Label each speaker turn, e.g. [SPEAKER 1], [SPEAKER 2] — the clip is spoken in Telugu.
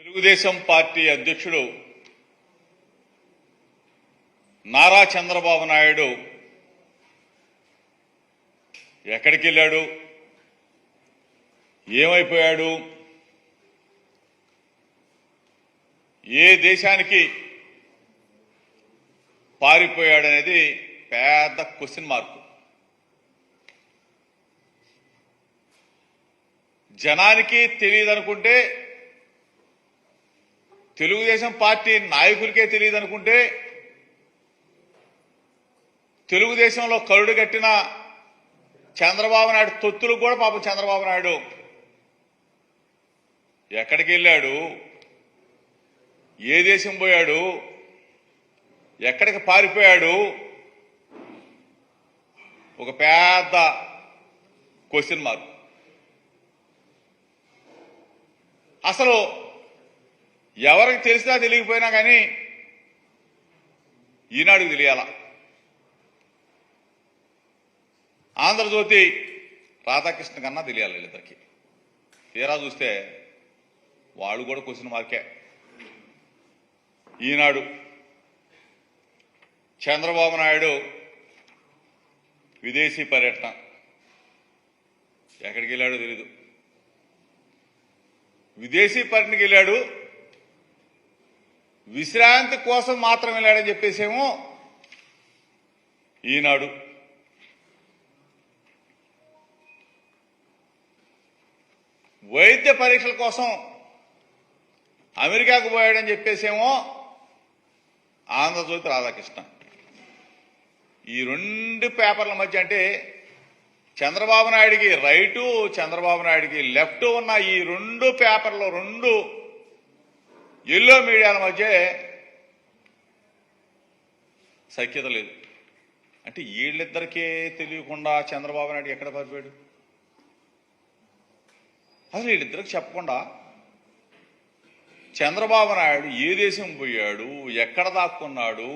[SPEAKER 1] తెలుగుదేశం పార్టీ అధ్యక్షుడు నారా చంద్రబాబు నాయుడు ఎక్కడికి వెళ్ళాడు, ఏమైపోయాడు, ఏ దేశానికి పారిపోయాడనేది పెద్ద క్వశ్చన్ మార్క్. జనానికి తెలియదనుకుంటే, తెలుగుదేశం పార్టీ నాయకులకే తెలియదనుకుంటే, తెలుగుదేశంలో కరుడు కట్టిన చంద్రబాబు నాయుడు తొత్తులు కూడా పాపం చంద్రబాబు నాయుడు ఎక్కడికి వెళ్ళాడు, ఏ దేశం పోయాడు, ఎక్కడికి పారిపోయాడు, ఒక పెద్ద క్వశ్చన్ మార్క్. అసలు ఎవరికి తెలిసినా తెలియకపోయినా కానీ ఈనాడుకు తెలియాల. ఆంధ్రజ్యోతి రాధాకృష్ణ కన్నా తెలియాలి వీళ్ళిద్దరికి. తీరా చూస్తే వాళ్ళు కూడా క్వశ్చన్ మార్కే. ఈనాడు చంద్రబాబు నాయుడు విదేశీ పర్యటన ఎక్కడికి వెళ్ళాడో తెలీదు. విదేశీ పర్యటనకి వెళ్ళాడు, విశ్రాంతి కోసం మాత్రం వెళ్ళాడని చెప్పేసేమో ఈనాడు. వైద్య పరీక్షల కోసం అమెరికాకు పోయాడని చెప్పేసేమో ఆంధ్రజ్యోతి రాధాకృష్ణ. ఈ రెండు పేపర్ల మధ్య, అంటే చంద్రబాబు నాయుడికి రైటు, చంద్రబాబు నాయుడికి లెఫ్ట్ ఉన్న ఈ రెండు పేపర్లు, రెండు ఎల్లో మీడియాల మధ్య సఖ్యత లేదు. అంటే వీళ్ళిద్దరికే తెలియకుండా చంద్రబాబు నాయుడు ఎక్కడ పారిపోయాడు? అసలు వీళ్ళిద్దరికి చెప్పకుండా చంద్రబాబు నాయుడు ఏ దేశం పోయాడు, ఎక్కడ దాక్కున్నాడు,